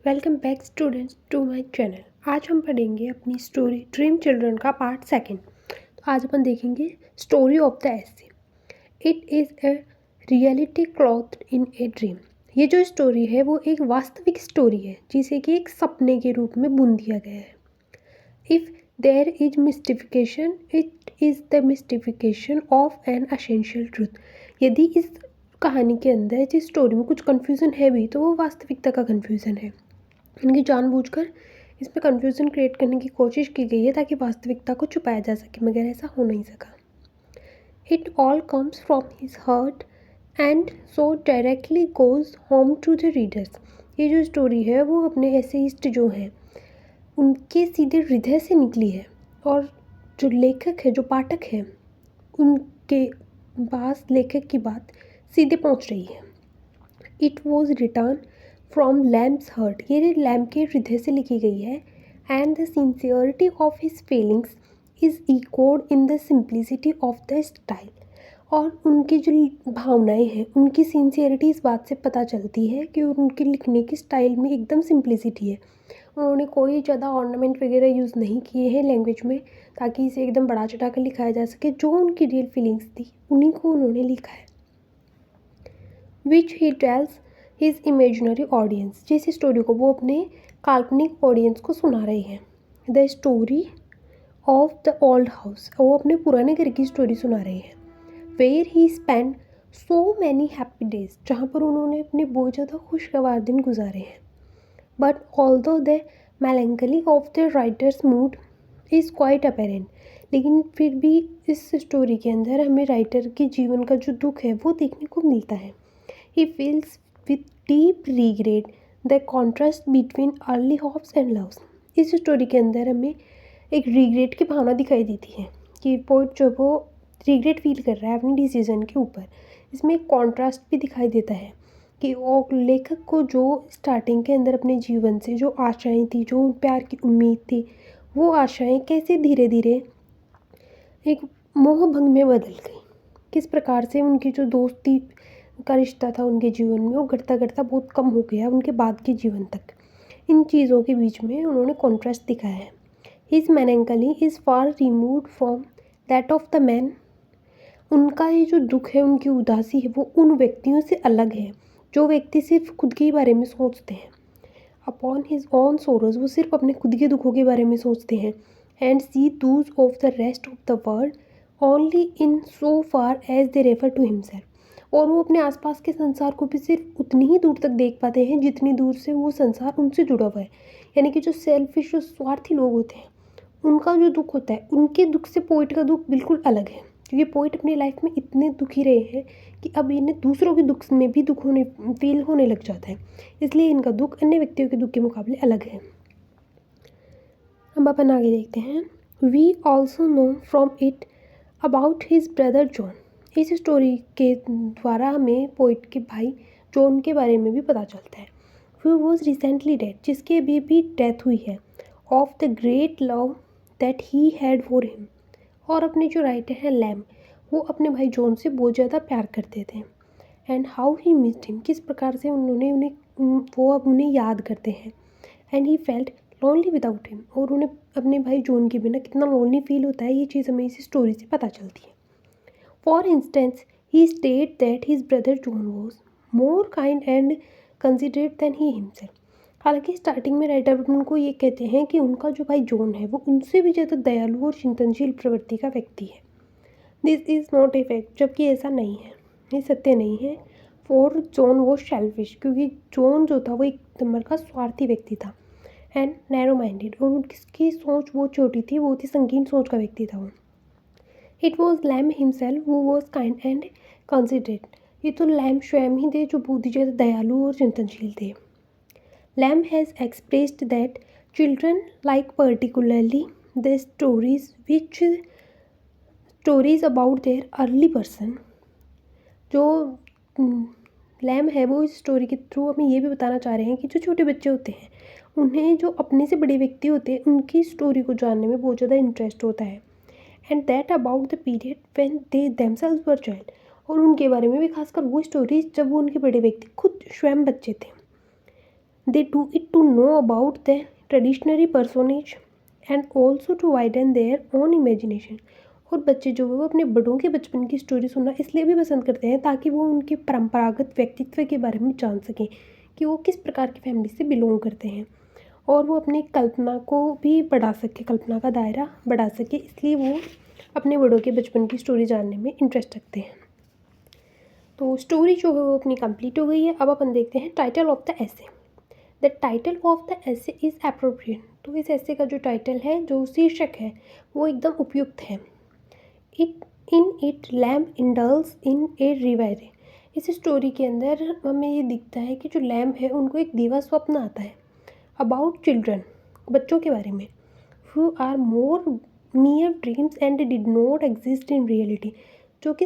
Welcome back students to my channel. आज हम पढ़ेंगे अपनी स्टोरी ड्रीम चिल्ड्रन का पार्ट सेकंड। तो आज अपन देखेंगे story of the essay. It is a reality clothed in a dream. ये जो स्टोरी है वो एक वास्तविक स्टोरी है जिसे कि एक सपने के रूप में बुन दिया गया है। If there is mystification it is the mystification of an essential truth. यदि इस कहानी के अंदर इस स्टोरी में कुछ कन्फ्यूज़न है भी तो वो वास्तविकता का कन्फ्यूज़न है। इनकी जानबूझकर इसमें कन्फ्यूज़न क्रिएट करने की कोशिश की गई है ताकि वास्तविकता को छुपाया जा सके, मगर ऐसा हो नहीं सका। It all comes from his heart and so directly goes home to the readers. ये जो स्टोरी है वो अपने एसेइस्ट जो हैं उनके सीधे हृदय से निकली है और जो लेखक है, जो पाठक है, उनके पास लेखक की बात सीधे पहुंच रही है। It was written from Lamb's heart. ये लैम के हृदय से लिखी गई है। And the sincerity of his feelings is echoed in the simplicity of the style. और उनकी जो भावनाएं हैं उनकी सिंसियरिटी इस बात से पता चलती है कि उनके लिखने की स्टाइल में एकदम सिंप्लिसिटी है। उन्होंने कोई ज़्यादा ऑर्नामेंट वगैरह यूज़ नहीं किए हैं लैंग्वेज में ताकि इसे एकदम बढ़ा चढ़ा कर लिखाया जा सके। जो उनकी रियल फीलिंग्स थी उन्हीं को उन्होंने लिखा है। Which he tells his imaginary audience. जिस स्टोरी को वो अपने काल्पनिक ऑडियंस को सुना रहे हैं। The story of the old house. वो अपने पुराने घर की स्टोरी सुना रहे हैं। Where he spend so many happy days. जहाँ पर उन्होंने अपने बहुत ज़्यादा खुशगवार दिन गुजारे हैं। But although the melancholy of the writer's mood is quite apparent. लेकिन फिर भी इस स्टोरी के अंदर हमें राइटर के जीवन का जो दुख है वो देखने को मिलता है। He feels with deep regret the contrast between early hopes and loves। इस स्टोरी के अंदर हमें एक रिग्रेट की भावना दिखाई देती है कि पोइट जो वो रिग्रेट फील कर रहा है अपनी डिसीजन के ऊपर। इसमें एक कॉन्ट्रास्ट भी दिखाई देता है कि और लेखक को जो स्टार्टिंग के अंदर अपने जीवन से जो आशाएं थी, जो प्यार की उम्मीद थी, वो आशाएं कैसे धीरे धीरे एक मोह भंग में बदल गई। किस प्रकार से उनकी जो दोस्ती का रिश्ता था उनके जीवन में वो घटता घटता बहुत कम हो गया उनके बाद के जीवन तक। इन चीज़ों के बीच में उन्होंने कॉन्ट्रास्ट दिखाया है। His melancholy is far removed from that of the man. उनका ये जो दुख है, उनकी उदासी है, वो उन व्यक्तियों से अलग है जो व्यक्ति सिर्फ खुद के ही बारे में सोचते हैं। Upon his own sorrows. वो सिर्फ अपने खुद के दुखों के बारे में सोचते हैं। And see those of the rest of the world only in so far as they refer to himself. और वो अपने आसपास के संसार को भी सिर्फ उतनी ही दूर तक देख पाते हैं जितनी दूर से वो संसार उनसे जुड़ा हुआ है। यानी कि जो सेल्फिश, जो स्वार्थी लोग होते हैं उनका जो दुख होता है, उनके दुख से पोइट का दुख बिल्कुल अलग है। क्योंकि पोइट अपनी लाइफ में इतने दुखी रहे हैं कि अब इन्हें दूसरों के दुख में भी दुख होने फील होने लग जाता है। इसलिए इनका दुख अन्य व्यक्तियों के दुख के मुकाबले अलग है। अब अपन आगे देखते हैं। We also know from it about his brother John. इस स्टोरी के द्वारा हमें पोइट के भाई जॉन के बारे में भी पता चलता है। हु वॉज रिसेंटली डेड, जिसकी अभी भी डेथ हुई है। Of the great love that he had for him. और अपने जो राइटर हैं लैम, वो अपने भाई जॉन से बहुत ज़्यादा प्यार करते थे। And how he missed him, किस प्रकार से वो अब उन्हें याद करते हैं। And he felt lonely without him. और उन्हें अपने भाई जॉन के बिना कितना लोनली फील होता है, ये चीज़ हमें इस स्टोरी से पता चलती है। For instance he states that his brother John was more kind and considerate than he himself. हालांकि स्टार्टिंग में राइटर उनको ये कहते हैं कि उनका जो भाई जॉन है वो उनसे भी ज़्यादा दयालु और चिंतनशील प्रवृत्ति का व्यक्ति है। This is not a fact, जबकि ऐसा नहीं है, ये सत्य नहीं है। फॉर जॉन वो शेल्फिश, क्योंकि जॉन जो था वो एक नंबर का स्वार्थी व्यक्ति था। एंड नैरो माइंडेड, और उनकी सोच वो छोटी थी, बहुत ही संकीर्ण सोच का व्यक्ति था वो। It was Lamb himself who was kind and considerate. ये तो लैम स्वयं ही थे जो बहुत ही ज़्यादा दयालु और चिंतनशील थे। Lamb has expressed that children like particularly the stories about their early person. जो लैम है वो इस स्टोरी के थ्रू हमें ये भी बताना चाह रहे हैं कि जो छोटे बच्चे होते हैं उन्हें जो अपने से बड़े व्यक्ति होते हैं उनकी स्टोरी को जानने में बहुत ज़्यादा इंटरेस्ट होता है। And that about the period when they themselves were child. और उनके बारे में भी खासकर वो स्टोरीज जब वो उनके बड़े व्यक्ति खुद स्वयं बच्चे थे। They do it to know about the traditionary personage and also to widen their own imagination. और बच्चे जो है वो अपने बड़ों के बचपन की स्टोरी सुनना इसलिए भी पसंद करते हैं ताकि वो उनके परंपरागत व्यक्तित्व के बारे में जान सकें कि वो किस प्रकार की फैमिली से बिलोंग करते हैं, और वो अपनी कल्पना को भी बढ़ा सके, कल्पना का दायरा बढ़ा सके, इसलिए वो अपने बड़ों के बचपन की स्टोरी जानने में इंटरेस्ट रखते हैं। तो स्टोरी जो है वो अपनी कंप्लीट हो गई है। अब अपन देखते हैं टाइटल ऑफ द ऐसे। द टाइटल ऑफ द ऐसे इज़ एप्रोप्रिएट। तो इस ऐसे का जो टाइटल है, जो शीर्षक है, वो एकदम उपयुक्त है। इट लैम्प इंडल्स इन ए रिवायरे। इस स्टोरी के अंदर हमें ये दिखता है कि जो लैम्प है उनको एक दिवा स्वप्न आता है अबाउट चिल्ड्रन, बच्चों के बारे में, who are more mere dreams and did not exist in reality,